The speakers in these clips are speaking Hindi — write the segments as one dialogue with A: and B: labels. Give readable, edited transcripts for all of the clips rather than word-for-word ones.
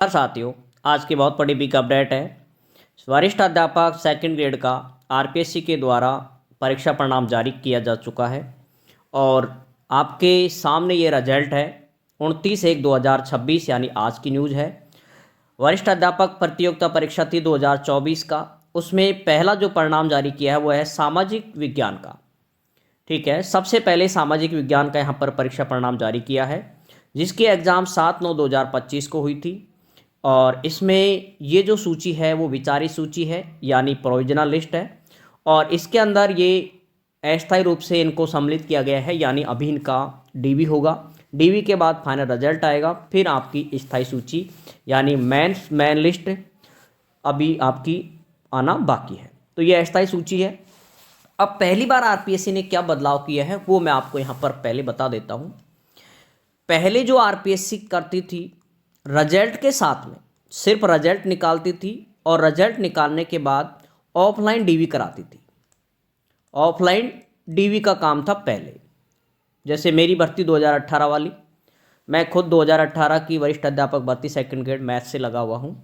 A: साथियों, आज की बहुत बड़ी बिग अपडेट है। वरिष्ठ अध्यापक सेकंड ग्रेड का आरपीएससी के द्वारा परीक्षा परिणाम जारी किया जा चुका है और आपके सामने ये रिजल्ट है 29/1/2026 यानी आज की न्यूज़ है। वरिष्ठ अध्यापक प्रतियोगिता परीक्षा थी 2024 का, उसमें पहला जो परिणाम जारी किया है वो है सामाजिक विज्ञान का। ठीक है, सबसे पहले सामाजिक विज्ञान का यहाँ पर परीक्षा परिणाम जारी किया है, जिसकी एग्ज़ाम 7/9/2025 को हुई थी। और इसमें ये जो सूची है वो विचारित सूची है यानी प्रोविजनल लिस्ट है, और इसके अंदर ये अस्थायी रूप से इनको सम्मिलित किया गया है, यानी अभी इनका डीवी होगा। डीवी के बाद फाइनल रिजल्ट आएगा, फिर आपकी स्थायी सूची यानी मेन लिस्ट अभी आपकी आना बाकी है। तो ये अस्थायी सूची है। अब पहली बार आरपीएससी ने क्या बदलाव किया है वो मैं आपको यहाँ पर पहले बता देता हूँ। पहले जो आरपीएससी करती थी, रिजल्ट के साथ में सिर्फ रिजल्ट निकालती थी और रिजल्ट निकालने के बाद ऑफलाइन डीवी कराती थी। ऑफलाइन डीवी का काम था पहले। जैसे मेरी भर्ती 2018 वाली, मैं खुद 2018 की वरिष्ठ अध्यापक भर्ती सेकंड ग्रेड मैथ से लगा हुआ हूँ।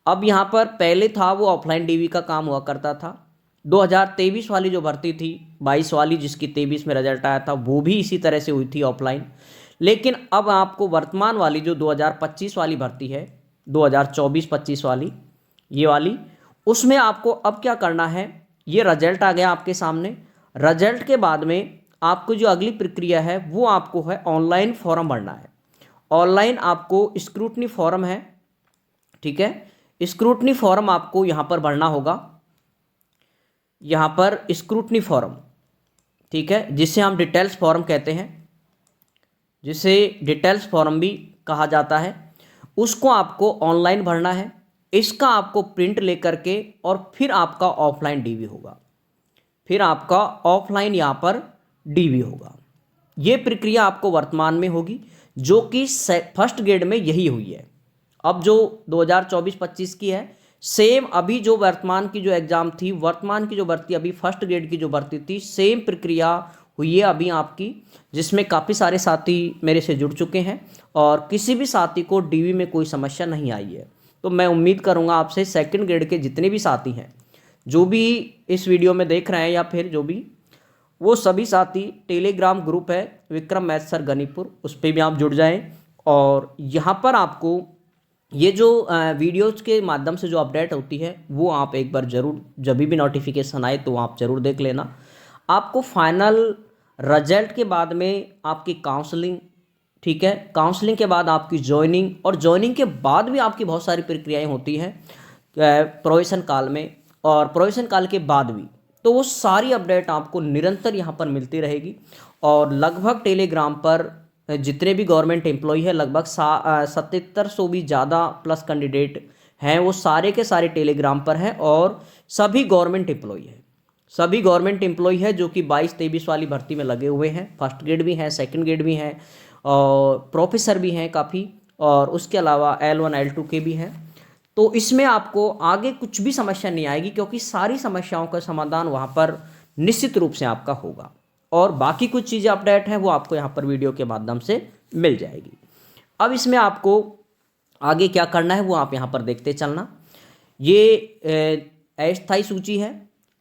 A: अब यहाँ पर पहले था वो ऑफलाइन डीवी का काम हुआ करता था। 2023 वाली जो भर्ती थी, 22 वाली जिसकी 23 में रिजल्ट आया था, वो भी इसी तरह से हुई थी ऑफलाइन। लेकिन अब आपको वर्तमान वाली जो 2025 वाली भर्ती है, 2024-25 वाली, ये वाली, उसमें आपको अब क्या करना है, ये रिजल्ट आ गया आपके सामने। रिजल्ट के बाद में आपको जो अगली प्रक्रिया है वो आपको है ऑनलाइन फॉर्म भरना है। ऑनलाइन आपको स्क्रूटनी फॉर्म है, ठीक है, स्क्रूटनी फॉर्म आपको यहाँ पर भरना होगा। यहाँ पर स्क्रूटनी फॉर्म, ठीक है, जिसे हम डिटेल्स फॉर्म कहते हैं, जिसे डिटेल्स फॉर्म भी कहा जाता है, उसको आपको ऑनलाइन भरना है। इसका आपको प्रिंट लेकर के और फिर आपका ऑफलाइन डीवी होगा, फिर आपका ऑफलाइन यहाँ पर डीवी होगा। ये प्रक्रिया आपको वर्तमान में होगी, जो कि फर्स्ट ग्रेड में यही हुई है। अब जो 2024-25 की है, सेम अभी जो वर्तमान की जो एग्ज़ाम थी, वर्तमान की जो भर्ती अभी फर्स्ट ग्रेड की जो भर्ती थी, सेम प्रक्रिया हुई है अभी आपकी, जिसमें काफ़ी सारे साथी मेरे से जुड़ चुके हैं और किसी भी साथी को डीवी में कोई समस्या नहीं आई है। तो मैं उम्मीद करूंगा आपसे सेकंड ग्रेड के जितने भी साथी हैं, जो भी इस वीडियो में देख रहे हैं या फिर जो भी, वो सभी साथी टेलीग्राम ग्रुप है विक्रम मैथ सर गनीपुर, उस पर भी आप जुड़ जाएं। और यहाँ पर आपको ये जो वीडियोज़ के माध्यम से जो अपडेट होती है वो आप एक बार ज़रूर, जब भी नोटिफिकेशन आए तो आप ज़रूर देख लेना। आपको फाइनल रिजल्ट के बाद में आपकी काउंसलिंग, ठीक है, काउंसलिंग के बाद आपकी ज्वाइनिंग, और ज्वाइनिंग के बाद भी आपकी बहुत सारी प्रक्रियाएं होती हैं प्रोविज़न काल में और प्रोविज़न काल के बाद भी। तो वो सारी अपडेट आपको निरंतर यहाँ पर मिलती रहेगी। और लगभग टेलीग्राम पर जितने भी गवर्नमेंट एम्प्लॉय है, लगभग 7700 भी ज़्यादा प्लस कैंडिडेट हैं, वो सारे के सारे टेलीग्राम पर हैं और सभी गवर्नमेंट एम्प्लॉय है, सभी गवर्नमेंट एम्प्लॉय है जो कि 22-23 वाली भर्ती में लगे हुए हैं। फर्स्ट ग्रेड भी हैं, सेकंड ग्रेड भी हैं और प्रोफेसर भी हैं काफ़ी, और उसके अलावा L1 L2 के भी हैं। तो इसमें आपको आगे कुछ भी समस्या नहीं आएगी, क्योंकि सारी समस्याओं का समाधान वहाँ पर निश्चित रूप से आपका होगा। और बाकी कुछ चीज़ें अपडेट हैं वो आपको यहाँ पर वीडियो के माध्यम से मिल जाएगी। अब इसमें आपको आगे क्या करना है वो आप यहाँ पर देखते चलना। ये अस्थायी सूची है।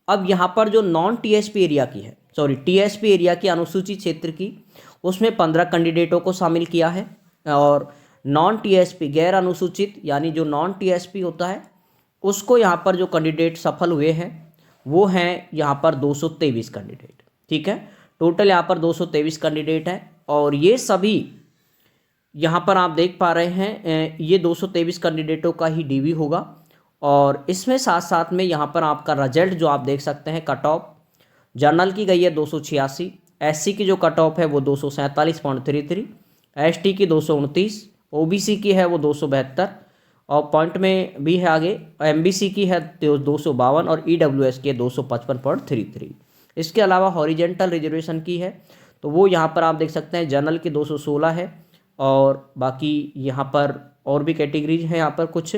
A: अब यहाँ पर जो नॉन टीएसपी एरिया की है, सॉरी टीएसपी एरिया की अनुसूचित क्षेत्र की, उसमें 15 कैंडिडेटों को शामिल किया है। और नॉन टीएसपी गैर अनुसूचित यानी जो नॉन टीएसपी होता है, उसको यहाँ पर जो कैंडिडेट सफल हुए हैं वो हैं यहाँ पर 223 कैंडिडेट, ठीक है। टोटल यहाँ पर 223 कैंडिडेट हैं और ये सभी यहाँ पर आप देख पा रहे हैं, ये 223 कैंडिडेटों का ही डीवी होगा। और इसमें साथ साथ में यहाँ पर आपका रिजल्ट जो आप देख सकते हैं, कट ऑफ जनरल की गई है 286, एससी की जो कट ऑफ है वो 247.33, एसटी की 229, ओबीसी की है वो 272, और पॉइंट में भी है आगे एमबीसी की है 252 और ईडब्ल्यूएस की 255.33। इसके अलावा हॉरिजेंटल रिजर्वेशन की है तो वो यहाँ पर आप देख सकते हैं, जनरल की 216 है, और बाकी यहाँ पर और भी कैटेगरीज हैं, यहाँ पर कुछ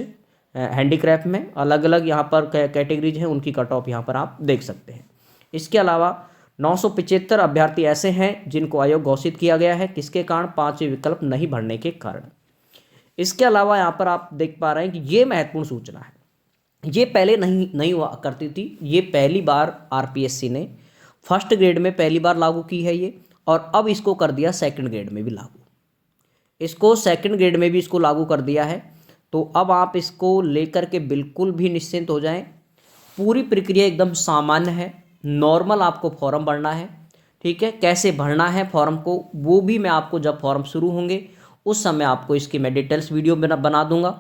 A: हैंडीक्राफ्ट में अलग अलग यहाँ पर कैटेगरीज हैं, उनकी कट ऑफ यहाँ पर आप देख सकते हैं। इसके अलावा 975 अभ्यर्थी ऐसे हैं जिनको आयोग घोषित किया गया है, किसके कारण 5 विकल्प नहीं भरने के कारण। इसके अलावा यहाँ पर आप देख पा रहे हैं कि ये महत्वपूर्ण सूचना है, ये पहले नहीं हुआ करती थी, ये पहली बार आरपीएससी ने फर्स्ट ग्रेड में पहली बार लागू की है ये, और अब इसको कर दिया सेकंड ग्रेड में भी लागू, इसको सेकंड ग्रेड में भी इसको लागू कर दिया है। तो अब आप इसको लेकर के बिल्कुल भी निश्चिंत हो जाएं, पूरी प्रक्रिया एकदम सामान्य है, नॉर्मल आपको फॉर्म भरना है, ठीक है। कैसे भरना है फॉर्म को वो भी मैं आपको जब फॉर्म शुरू होंगे उस समय आपको इसकी मैं डिटेल्स वीडियो बना दूंगा,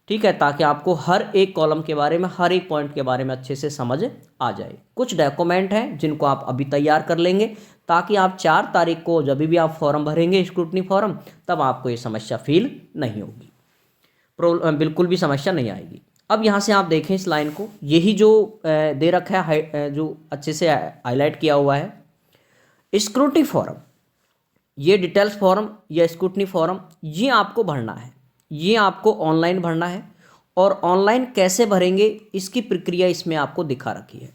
A: ठीक है, ताकि आपको हर एक कॉलम के बारे में, हर एक पॉइंट के बारे में अच्छे से समझ आ जाए। कुछ डॉक्यूमेंट हैं जिनको आप अभी तैयार कर लेंगे ताकि आप 4 तारीख को जब भी आप फॉर्म भरेंगे स्क्रूटनी फॉर्म, तब आपको ये समस्या फील नहीं होगी, बिल्कुल भी समस्या नहीं आएगी। अब यहाँ से आप देखें इस लाइन को, यही जो दे रखा है, जो अच्छे से हाईलाइट किया हुआ है, स्क्रूटनी फॉर्म, ये डिटेल्स फॉर्म या स्क्रूटनी फॉर्म, ये आपको भरना है, ये आपको ऑनलाइन भरना है। और ऑनलाइन कैसे भरेंगे इसकी प्रक्रिया इसमें आपको दिखा रखी है।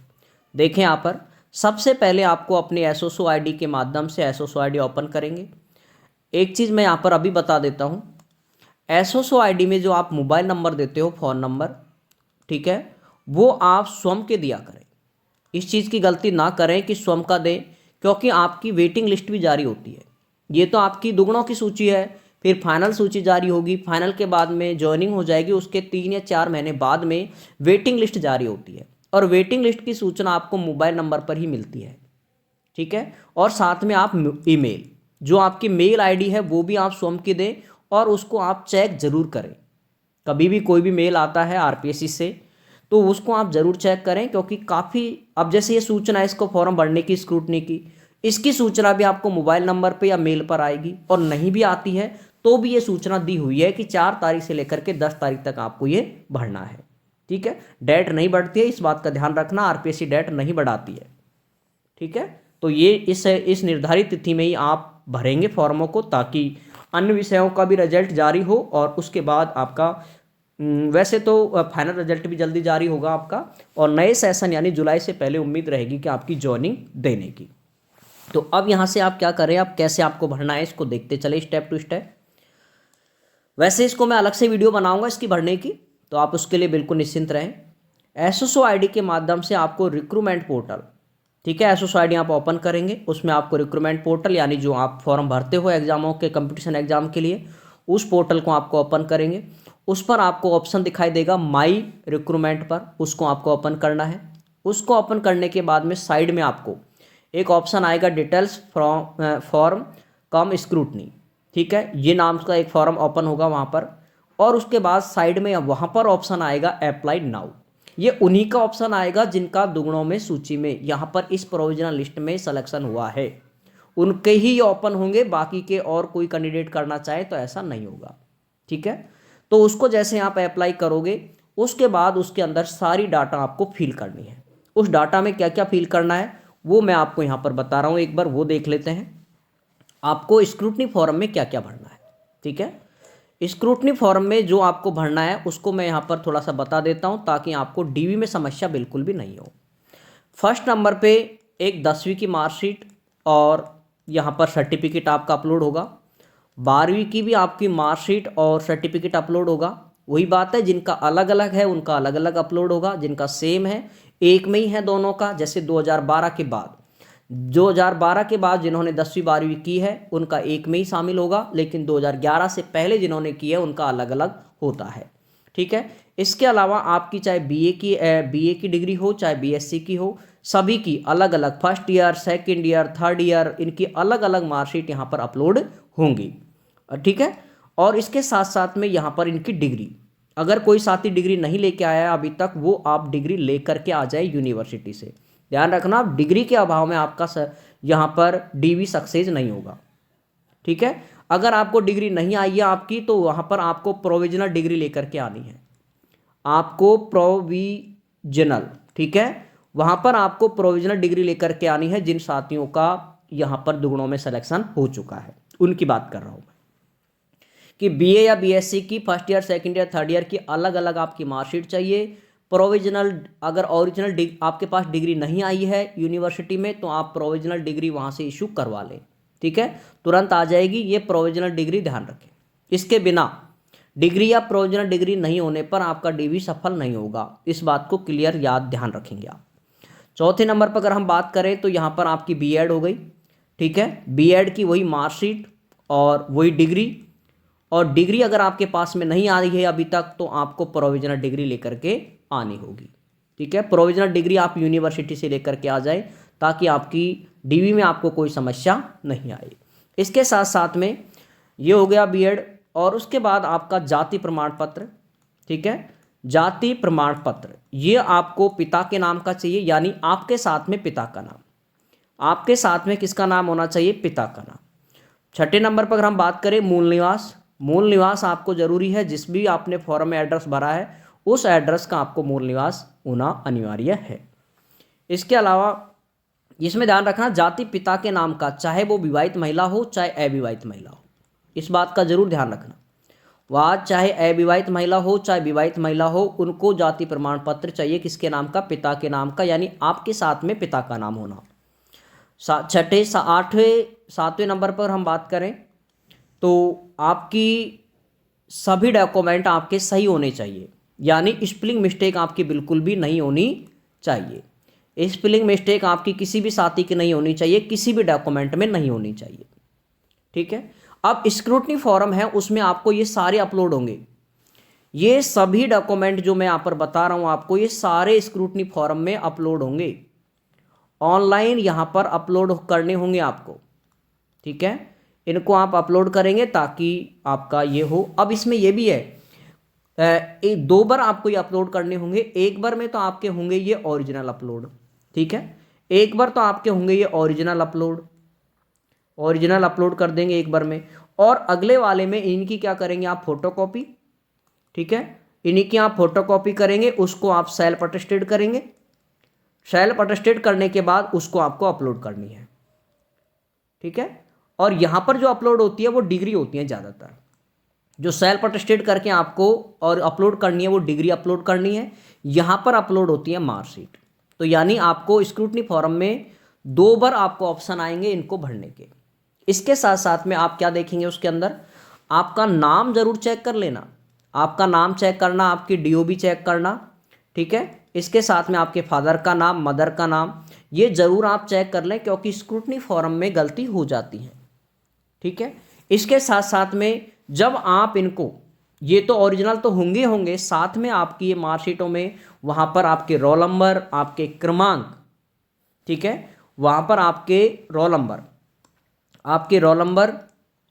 A: देखें यहाँ पर, सबसे पहले आपको अपने एसओसो आईडी के माध्यम से एसओसो आईडी ओपन करेंगे। एक चीज़ मैं यहाँ पर अभी बता देता हूँ, एसओसो आईडी में जो आप मोबाइल नंबर देते हो, फ़ोन नंबर, ठीक है, वो आप स्वयं के दिया करें। इस चीज़ की गलती ना करें कि स्वयं का दें, क्योंकि आपकी वेटिंग लिस्ट भी जारी होती है। ये तो आपकी दुगनों की सूची है, फिर फाइनल सूची जारी होगी, फाइनल के बाद में ज्वाइनिंग हो जाएगी, उसके 3 या 4 महीने बाद में वेटिंग लिस्ट जारी होती है, और वेटिंग लिस्ट की सूचना आपको मोबाइल नंबर पर ही मिलती है, ठीक है। और साथ में आप ईमेल, जो आपकी मेल आईडी है वो भी आप स्वयं की दें, और उसको आप चेक ज़रूर करें। कभी भी कोई भी मेल आता है आरपीएससी से तो उसको आप ज़रूर चेक करें, क्योंकि काफ़ी, अब जैसे ये सूचना है इसको फॉर्म भरने की, स्क्रूटनी की, इसकी सूचना भी आपको मोबाइल नंबर पे या मेल पर आएगी, और नहीं भी आती है तो भी ये सूचना दी हुई है कि 4 तारीख से लेकर के 10 तारीख तक आपको ये भरना है, ठीक है। डेट नहीं बढ़ती है, इस बात का ध्यान रखना, आरपीएससी डेट नहीं बढ़ाती है, ठीक है। तो ये इस निर्धारित तिथि में ही आप भरेंगे फॉर्मों को, ताकि अन्य विषयों का भी रिजल्ट जारी हो, और उसके बाद आपका वैसे तो फाइनल रिजल्ट भी जल्दी जारी होगा आपका, और नए सेशन यानी जुलाई से पहले उम्मीद रहेगी कि आपकी ज्वाइनिंग देने की। तो अब यहाँ से आप क्या करें, आप कैसे आपको भरना है इसको देखते चले स्टेप टू स्टेप। वैसे इसको मैं अलग से वीडियो बनाऊंगा इसकी भरने की, तो आप उसके लिए बिल्कुल निश्चिंत रहें। एसओसो आईडी के माध्यम से आपको रिक्रूटमेंट पोर्टल, ठीक है, एसओसो आईडी आप ओपन करेंगे, उसमें आपको रिक्रूटमेंट पोर्टल, यानी जो आप फॉर्म भरते हो एग्जामों के, कंपटीशन एग्जाम के लिए, उस पोर्टल को आपको ओपन करेंगे। उस पर आपको ऑप्शन दिखाई देगा माई रिक्रूटमेंट पर, उसको आपको ओपन करना है। उसको ओपन करने के बाद में साइड में आपको एक ऑप्शन आएगा डिटेल्स फॉर्म कम स्क्रूटनी, ठीक है, ये नाम का एक फॉर्म ओपन होगा वहाँ पर, और उसके बाद साइड में वहाँ पर ऑप्शन आएगा अप्लाई नाउ। ये उन्हीं का ऑप्शन आएगा जिनका दुगुनों में सूची में यहाँ पर इस प्रोविजनल लिस्ट में सिलेक्शन हुआ है, उनके ही ओपन होंगे, बाकी के और कोई कैंडिडेट करना चाहे तो ऐसा नहीं होगा, ठीक है। तो उसको जैसे आप अप्लाई करोगे, उसके बाद उसके अंदर सारी डाटा आपको फिल करनी है। उस डाटा में क्या क्या फिल करना है वो मैं आपको यहाँ पर बता रहा हूँ, एक बार वो देख लेते हैं। आपको स्क्रूटनी फॉर्म में क्या क्या भरना है, ठीक है। स्क्रूटनी फॉर्म में जो आपको भरना है उसको मैं यहाँ पर थोड़ा सा बता देता हूँ, ताकि आपको डीवी में समस्या बिल्कुल भी नहीं हो। फर्स्ट नंबर पे एक 10वीं की मार्कशीट, और यहाँ पर सर्टिफिकेट आपका अपलोड होगा। 12वीं की भी आपकी मार्कशीट और सर्टिफिकेट अपलोड होगा। वही बात है, जिनका अलग अलग है उनका अलग अलग अपलोड होगा, जिनका सेम है एक में ही है दोनों का, जैसे 2012 के बाद, 2012 के बाद जिन्होंने 10वीं 12वीं की है उनका एक में ही शामिल होगा, लेकिन 2011 से पहले जिन्होंने की है उनका अलग अलग होता है, ठीक है। इसके अलावा आपकी चाहे बीए की डिग्री हो, चाहे बीएससी की हो, सभी की अलग अलग first year, second year, third year, इनकी अलग अलग मार्कशीट यहाँ पर अपलोड होंगी, ठीक है। और इसके साथ साथ में यहाँ पर इनकी डिग्री, अगर कोई साथी डिग्री नहीं लेके आया है अभी तक, वो आप डिग्री लेकर के आ जाए यूनिवर्सिटी से। ध्यान रखना, आप डिग्री के अभाव में आपका यहाँ पर डीवी सक्सेस नहीं होगा, ठीक है। अगर आपको डिग्री नहीं आई है आपकी, तो वहाँ पर आपको प्रोविजनल डिग्री लेकर के आनी है, आपको प्रोविजनल, ठीक है, वहाँ पर आपको प्रोविजनल डिग्री लेकर के आनी है। जिन साथियों का यहाँ पर दुगुनों में सिलेक्शन हो चुका है उनकी बात कर रहा हूँ कि बीए या बीएससी की first year, second year, third year की अलग अलग आपकी मार्कशीट चाहिए। प्रोविजनल, अगर ओरिजिनल आपके पास डिग्री नहीं आई है यूनिवर्सिटी में, तो आप प्रोविजनल डिग्री वहाँ से इशू करवा लें, ठीक है, तुरंत आ जाएगी ये प्रोविजनल डिग्री, ध्यान रखें। इसके बिना डिग्री या प्रोविजनल डिग्री नहीं होने पर आपका डीवी सफल नहीं होगा। इस बात को क्लियर याद ध्यान रखेंगे आप। चौथे नंबर पर अगर हम बात करें तो यहाँ पर आपकी बीएड हो गई, ठीक है। बीएड की वही मार्कशीट और वही डिग्री, और डिग्री अगर आपके पास में नहीं आई है अभी तक तो आपको प्रोविजनल डिग्री लेकर के आनी होगी, ठीक है। प्रोविजनल डिग्री आप यूनिवर्सिटी से लेकर के आ जाए ताकि आपकी डीवी में आपको कोई समस्या नहीं आए। इसके साथ साथ में ये हो गया बीएड, और उसके बाद आपका जाति प्रमाण पत्र, ठीक है। जाति प्रमाण पत्र ये आपको पिता के नाम का चाहिए, यानी आपके साथ में पिता का नाम, आपके साथ में किसका नाम होना चाहिए, पिता का नाम। छठे नंबर पर अगर हम बात करें मूल निवास, मूल निवास आपको जरूरी है, जिस भी आपने फॉर्म में एड्रेस भरा है उस एड्रेस का आपको मूल निवास होना अनिवार्य है। इसके अलावा इसमें ध्यान रखना जाति पिता के नाम का, चाहे वो विवाहित महिला हो चाहे अविवाहित महिला हो, इस बात का जरूर ध्यान रखना। वह चाहे अविवाहित महिला हो चाहे विवाहित महिला हो, उनको जाति प्रमाण पत्र चाहिए किसके नाम का, पिता के नाम का, यानी आपके साथ में पिता का नाम होना। छठे आठवें सातवें नंबर पर हम बात करें तो आपकी सभी डॉक्यूमेंट आपके सही होने चाहिए, यानी स्पेलिंग मिस्टेक आपकी बिल्कुल भी नहीं होनी चाहिए। स्पेलिंग मिस्टेक आपकी किसी भी साथी की नहीं होनी चाहिए, किसी भी डॉक्यूमेंट में नहीं होनी चाहिए, ठीक है। अब स्क्रूटनी फॉर्म है उसमें आपको ये सारे अपलोड होंगे, ये सभी डॉक्यूमेंट जो मैं यहाँ पर बता रहा हूँ आपको, ये सारे स्क्रूटनी फॉर्म में अपलोड होंगे, ऑनलाइन यहाँ पर अपलोड करने होंगे आपको, ठीक है। इनको आप अपलोड करेंगे ताकि आपका ये हो। अब इसमें ये भी है दो बार आपको ये अपलोड करने होंगे, एक बार में तो आपके होंगे ये ओरिजिनल अपलोड, ठीक है। एक बार तो आपके होंगे ये ओरिजिनल अपलोड कर देंगे एक बार में, और अगले वाले में इनकी क्या करेंगे आप, फोटोकॉपी, ठीक है। इनकी आप फोटोकॉपी करेंगे, उसको आप सेल्फ अटेस्टेड करेंगे, सेल्फ अटेस्टेड करने के बाद उसको आपको अपलोड करनी है, ठीक है। और यहाँ पर जो अपलोड होती है वो डिग्री होती है ज़्यादातर, जो सेल्फ अटेस्टेड करके आपको और अपलोड करनी है वो डिग्री अपलोड करनी है। यहाँ पर अपलोड होती है मार्कशीट। तो यानी आपको स्क्रूटनी फॉर्म में दो बार आपको ऑप्शन आएंगे इनको भरने के। इसके साथ साथ में आप क्या देखेंगे, उसके अंदर आपका नाम जरूर चेक कर लेना, आपका नाम चेक करना, आपकी डीओबी चेक करना, ठीक है। इसके साथ में आपके फादर का नाम, मदर का नाम, ये जरूर आप चेक कर लें क्योंकि स्क्रूटनी फॉर्म में गलती हो जाती है, ठीक है। इसके साथ साथ में जब आप इनको, ये तो ओरिजिनल तो होंगे, साथ में आपकी ये मार्कशीटों में वहाँ पर आपके रोल नंबर, आपके क्रमांक, ठीक है, वहाँ पर आपके रोल नंबर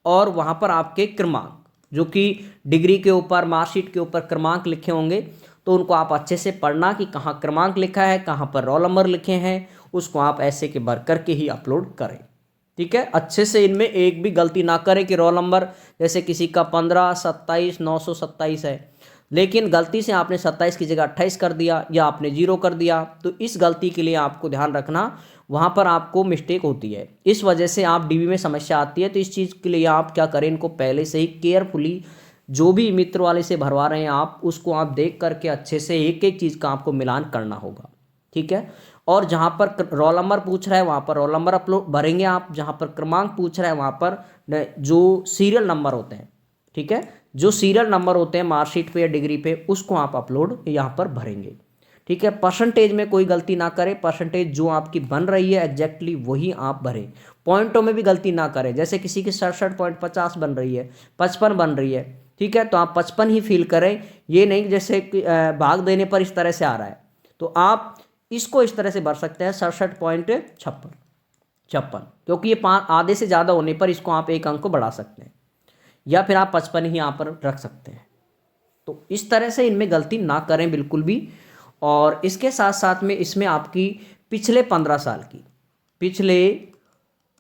A: और वहाँ पर आपके क्रमांक, जो कि डिग्री के ऊपर, मार्कशीट के ऊपर क्रमांक लिखे होंगे, तो उनको आप अच्छे से पढ़ना कि कहाँ क्रमांक लिखा है, कहाँ पर रोल नंबर लिखे हैं, उसको आप ऐसे के भर करके ही अपलोड करें, ठीक है। अच्छे से इनमें एक भी गलती ना करें कि रोल नंबर जैसे किसी का 1527 है, लेकिन गलती से आपने 27 की जगह 28 कर दिया या आपने 0 कर दिया, तो इस गलती के लिए आपको ध्यान रखना, वहाँ पर आपको मिस्टेक होती है, इस वजह से आप डीवी में समस्या आती है। तो इस चीज़ के लिए आप क्या करें, इनको पहले से ही केयरफुली, जो भी मित्र वाले से भरवा रहे हैं आप, उसको आप देख करके अच्छे से एक एक चीज़ का आपको मिलान करना होगा, ठीक है। और जहाँ पर रोल नंबर पूछ रहा है वहाँ पर रोल नंबर अपलोड भरेंगे आप, जहाँ पर क्रमांक पूछ रहा है वहाँ पर जो सीरियल नंबर होते हैं, ठीक है, जो सीरियल नंबर होते हैं मार्कशीट पे या डिग्री पे, उसको आप अपलोड यहाँ पर भरेंगे, ठीक है। परसेंटेज में कोई गलती ना करें, परसेंटेज जो आपकी बन रही है एग्जैक्टली वही आप भरें। पॉइंटों में भी गलती ना करें, जैसे किसी की 67.50 बन रही है, 55 बन रही है, ठीक है, तो आप 55 ही फील करें, ये नहीं जैसे भाग देने पर इस तरह से आ रहा है, तो आप इसको इस तरह से भर सकते हैं 67.56, क्योंकि ये आधे से ज़्यादा होने पर इसको आप एक अंक को बढ़ा सकते हैं, या फिर आप 55 ही यहाँ पर रख सकते हैं। तो इस तरह से इनमें गलती ना करें बिल्कुल भी। और इसके साथ साथ में इसमें आपकी पिछले 15 साल की,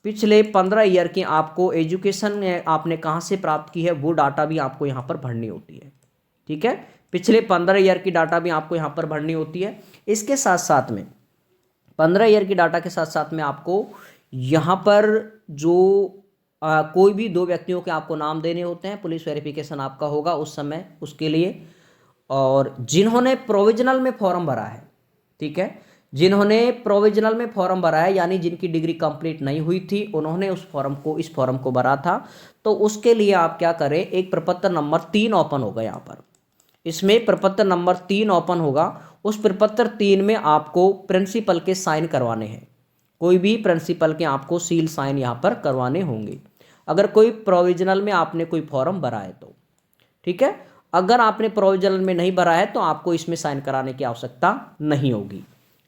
A: पिछले 15 ईयर की आपको एजुकेशन आपने कहाँ से प्राप्त की है वो डाटा भी आपको यहाँ पर भरनी होती है, ठीक है। पिछले 15 ईयर की डाटा भी आपको यहाँ पर भरनी होती है। इसके साथ साथ में 15 ईयर की डाटा के साथ साथ में आपको यहाँ पर जो कोई भी दो व्यक्तियों के आपको नाम देने होते हैं, पुलिस वेरिफिकेशन आपका होगा उस समय उसके लिए, और जिन्होंने प्रोविजनल में फॉर्म भरा है, ठीक है, जिन्होंने प्रोविजनल में फॉर्म भरा है, यानी जिनकी डिग्री कंप्लीट नहीं हुई थी, उन्होंने इस फॉर्म को भरा था, तो उसके लिए आप क्या करें, एक प्रपत्र नंबर 3 ओपन होगा यहाँ पर। इसमें प्रपत्र नंबर 3 ओपन होगा। उस प्रपत्र 3 में आपको प्रिंसिपल के साइन करवाने हैं। कोई भी प्रिंसिपल के आपको सील साइन यहाँ पर करवाने होंगे, अगर कोई प्रोविजनल में आपने कोई फॉर्म भरा है तो। ठीक है, अगर आपने प्रोविजनल में नहीं भरा है तो आपको इसमें साइन कराने की आवश्यकता नहीं होगी।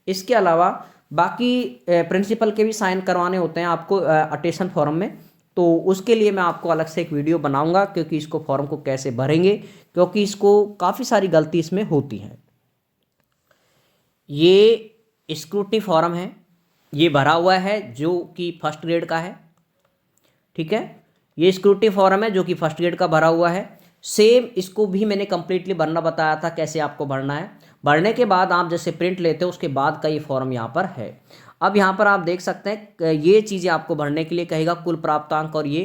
A: इसके अलावा बाकी प्रिंसिपल के भी साइन करवाने होते हैं आपको अटेंशन फॉर्म में, तो उसके लिए मैं आपको अलग से एक वीडियो बनाऊंगा, क्योंकि इसको फॉर्म को कैसे भरेंगे, क्योंकि इसको काफ़ी सारी गलती इसमें होती है। ये स्क्रूटनी फॉर्म है, ये भरा हुआ है जो कि फर्स्ट ग्रेड का है। ठीक है, ये स्क्रूटनी फॉर्म है जो कि फर्स्ट ग्रेड का भरा हुआ है। सेम इसको भी मैंने कंप्लीटली भरना बताया था, कैसे आपको भरना है। भरने के बाद आप जैसे प्रिंट लेते हो उसके बाद का ये फॉर्म यहाँ पर है। अब यहाँ पर आप देख सकते हैं ये चीज़ें आपको भरने के लिए कहेगा, कुल प्राप्तांक और ये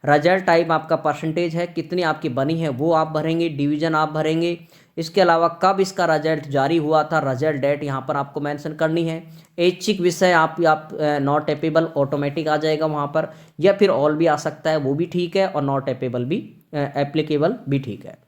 A: रिजल्ट टाइप आपका परसेंटेज है, कितनी आपकी बनी है वो आप भरेंगे, डिवीज़न आप भरेंगे। इसके अलावा कब इसका रिजल्ट जारी हुआ था, रिजल्ट डेट यहाँ पर आपको मेंशन करनी है। ऐच्छिक विषय आप नॉट एपेबल ऑटोमेटिक आ जाएगा वहाँ पर, या फिर ऑल भी आ सकता है, वो भी ठीक है, और नॉट एपेबल भी एप्लीकेबल भी ठीक है।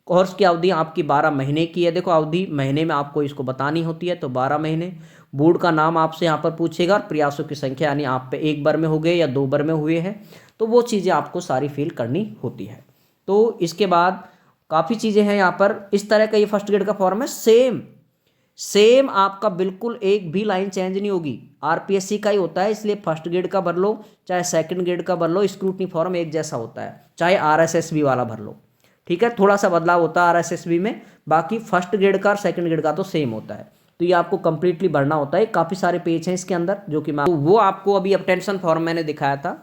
A: कोर्स की अवधि आपकी 12 महीने की है। देखो अवधि महीने में आपको इसको बतानी होती है, तो 12 महीने। बोर्ड का नाम आपसे यहाँ पर पूछेगा, और प्रयासों की संख्या, यानी आप पे एक बार में हो गए या 2 बार में हुए हैं, तो वो चीज़ें आपको सारी फिल करनी होती है। तो इसके बाद काफ़ी चीज़ें हैं यहाँ पर। इस तरह का ये फर्स्ट ग्रेड का फॉर्म है, सेम आपका बिल्कुल एक भी लाइन चेंज नहीं होगी। आरपीएससी का ही होता है, इसलिए फर्स्ट ग्रेड का भर लो चाहे सेकंड ग्रेड का भर लो, स्क्रूटनी फॉर्म एक जैसा होता है, चाहे आरएसएसबी वाला भर लो। ठीक है, थोड़ा सा बदलाव होता है आरएसएसबी में, बाकी फर्स्ट ग्रेड का और सेकंड ग्रेड का तो सेम होता है। तो ये आपको कंप्लीटली भरना होता है। काफ़ी सारे पेज हैं इसके अंदर, जो कि मैं वो आपको अभी अटेंशन फॉर्म मैंने दिखाया था,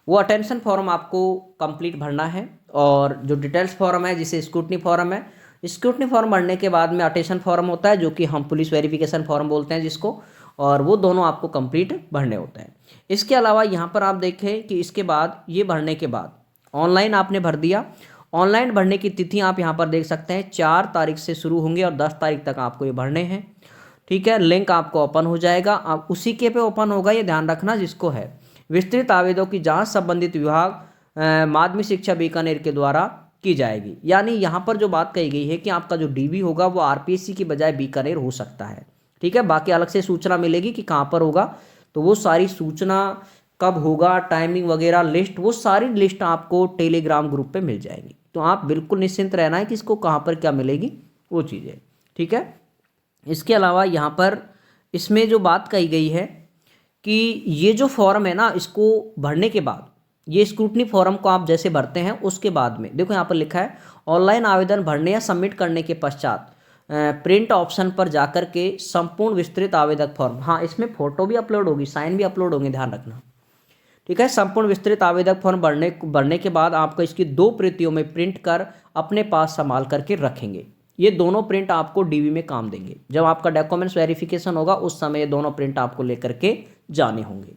A: वो अटेंशन फॉर्म आपको कंप्लीट भरना है। और जो डिटेल्स फॉर्म है, जिसे स्क्रूटनी फॉर्म है, स्क्रूटनी फॉर्म भरने के बाद में अटेंशन फॉर्म होता है, जो कि हम पुलिस वेरिफिकेशन फॉर्म बोलते हैं जिसको, और वो दोनों आपको कंप्लीट भरने होते हैं। इसके अलावा यहाँ पर आप देखें कि इसके बाद ये भरने के बाद ऑनलाइन आपने भर दिया। ऑनलाइन भरने की तिथि आप यहाँ पर देख सकते हैं, 4 तारीख से शुरू होंगे और 10 तारीख तक आपको ये भरने हैं। ठीक है, लिंक आपको ओपन हो जाएगा, आप उसी के पे ओपन होगा, ये ध्यान रखना, जिसको है विस्तृत आवेदनों की जांच संबंधित विभाग माध्यमिक शिक्षा बीकानेर के द्वारा की जाएगी। यानी यहाँ पर जो बात कही गई है कि आपका जो डीबी होगा वो आरपीएससी की बजाय बीकानेर हो सकता है। ठीक है, बाकी अलग से सूचना मिलेगी कि कहाँ पर होगा, तो वो सारी सूचना कब होगा, टाइमिंग वगैरह लिस्ट, वो सारी लिस्ट आपको टेलीग्राम ग्रुप पे मिल जाएगी। तो आप बिल्कुल निश्चिंत रहना है कि इसको कहाँ पर क्या मिलेगी वो चीज़ें। ठीक है, इसके अलावा यहाँ पर इसमें जो बात कही गई है कि ये जो फॉर्म है ना, इसको भरने के बाद, ये स्क्रूटनी फॉर्म को आप जैसे भरते हैं उसके बाद में देखो यहाँ पर लिखा है, ऑनलाइन आवेदन भरने या सबमिट करने के पश्चात प्रिंट ऑप्शन पर जाकर के संपूर्ण विस्तृत आवेदक फॉर्म, हाँ इसमें फोटो भी अपलोड होगी, साइन भी अपलोड होंगे, ध्यान रखना। ठीक है, संपूर्ण विस्तृत आवेदक फॉर्म भरने के बाद आपको इसकी 2 प्रतियों में प्रिंट कर अपने पास संभाल करके रखेंगे। ये दोनों प्रिंट आपको डीवी में काम देंगे। जब आपका डॉक्यूमेंट्स वेरिफिकेशन होगा उस समय ये दोनों प्रिंट आपको लेकर के जाने होंगे।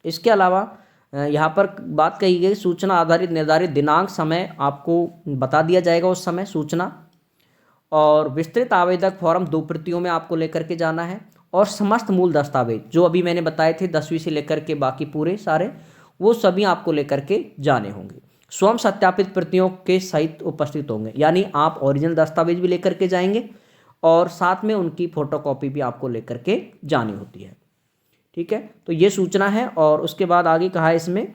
A: इसके अलावा यहाँ पर बात कही गई, सूचना आधारित निर्धारित दिनांक समय आपको बता दिया जाएगा उस समय सूचना। और विस्तृत आवेदक फॉर्म 2 प्रतियों में आपको लेकर के जाना है, और समस्त मूल दस्तावेज जो अभी मैंने बताए थे 10वीं से लेकर के बाकी पूरे सारे, वो सभी आपको लेकर के जाने होंगे। स्वयं सत्यापित प्रतियों के सहित उपस्थित होंगे, यानी आप ओरिजिनल दस्तावेज भी लेकर के जाएंगे और साथ में उनकी फोटोकॉपी भी आपको लेकर के जानी होती है। ठीक है, तो ये सूचना है। और उसके बाद आगे कहा है इसमें,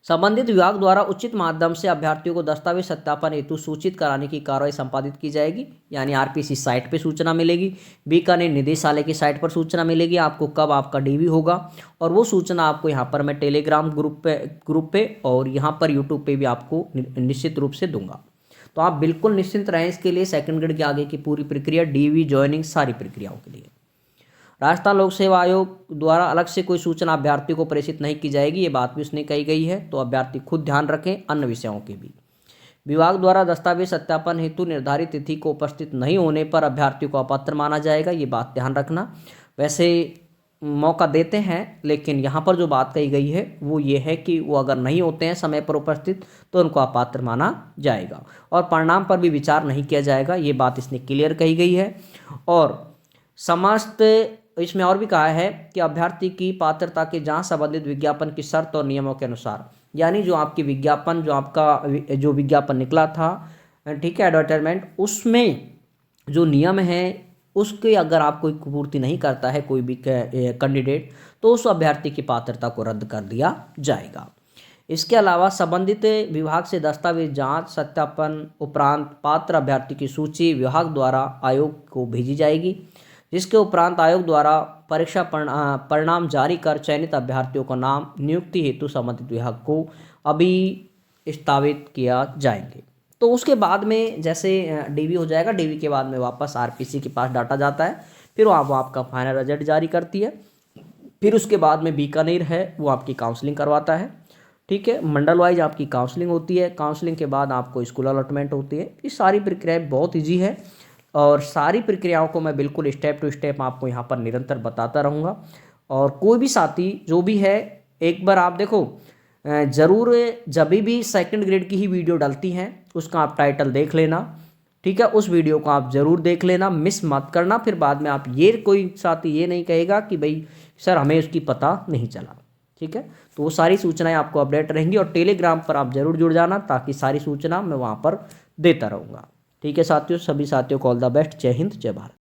A: संबंधित विभाग द्वारा उचित माध्यम से अभ्यर्थियों को दस्तावेज सत्यापन हेतु सूचित कराने की कार्रवाई संपादित की जाएगी। यानी आरपीसी साइट पे सूचना मिलेगी, बीकानेर निदेशालय की साइट पर सूचना मिलेगी आपको कब आपका डीवी होगा, और वो सूचना आपको यहाँ पर मैं टेलीग्राम ग्रुप पे और यहाँ पर यूट्यूब पे भी आपको निश्चित रूप से दूंगा। तो आप बिल्कुल निश्चिंत रहें इसके लिए, सेकंड ग्रेड के आगे की पूरी प्रक्रिया, डीवी ज्वाइनिंग सारी प्रक्रियाओं के लिए। राजस्थान लोक सेवा आयोग द्वारा अलग से कोई सूचना अभ्यर्थी को प्रेषित नहीं की जाएगी, ये बात भी उसने कही गई है, तो अभ्यर्थी खुद ध्यान रखें। अन्य विषयों के भी विभाग द्वारा दस्तावेज सत्यापन हेतु निर्धारित तिथि को उपस्थित नहीं होने पर अभ्यर्थी को अपात्र माना जाएगा, ये बात ध्यान रखना। वैसे मौका देते हैं, लेकिन यहाँ पर जो बात कही गई है वो ये है कि वो अगर नहीं होते हैं समय पर उपस्थित तो उनको अपात्र माना जाएगा, और परिणाम पर भी विचार नहीं किया जाएगा, ये बात इसने क्लियर कही गई है। और समस्त इसमें और भी कहा है कि अभ्यर्थी की पात्रता की जांच संबंधित विज्ञापन की शर्त और नियमों के अनुसार, यानी जो आपकी विज्ञापन, जो आपका जो विज्ञापन निकला था, ठीक है, एडवर्टाइजमेंट, उसमें जो नियम है उसके अगर आप कोई पूर्ति नहीं करता है कोई भी कैंडिडेट, तो उस अभ्यर्थी की पात्रता को रद्द कर दिया जाएगा। इसके अलावा संबंधित विभाग से दस्तावेज जांच सत्यापन उपरांत पात्र अभ्यर्थी की सूची विभाग द्वारा आयोग को भेजी जाएगी, जिसके उपरांत आयोग द्वारा परीक्षा परिणाम जारी कर चयनित अभ्यर्थियों का नाम नियुक्ति हेतु संबंधित विभाग को अभिस्तावित किया जाएंगे। तो उसके बाद में जैसे डीवी हो जाएगा, डीवी के बाद में वापस आरपीसी के पास डाटा जाता है, फिर वो आपका फाइनल रिजल्ट जारी करती है। फिर उसके बाद में बीकानेर है वो आपकी काउंसलिंग करवाता है, ठीक है, मंडल वाइज आपकी काउंसलिंग होती है। काउंसलिंग के बाद आपको स्कूल अलॉटमेंट होती है। ये सारी प्रक्रियाएँ बहुत ईजी है और सारी प्रक्रियाओं को मैं बिल्कुल स्टेप टू स्टेप आपको यहाँ पर निरंतर बताता रहूँगा। और कोई भी साथी जो भी है, एक बार आप देखो ज़रूर, जब भी सेकंड ग्रेड की ही वीडियो डलती हैं उसका आप टाइटल देख लेना, ठीक है, उस वीडियो को आप ज़रूर देख लेना, मिस मत करना। फिर बाद में आप ये कोई साथी ये नहीं कहेगा कि भाई सर हमें उसकी पता नहीं चला, ठीक है। तो वो सारी सूचनाएं आपको अपडेट रहेंगी और टेलीग्राम पर आप ज़रूर जुड़ जाना ताकि सारी सूचना मैं वहाँ पर देता रहूँगा, ठीक है साथियों। सभी साथियों को ऑल द बेस्ट। जय हिंद, जय भारत।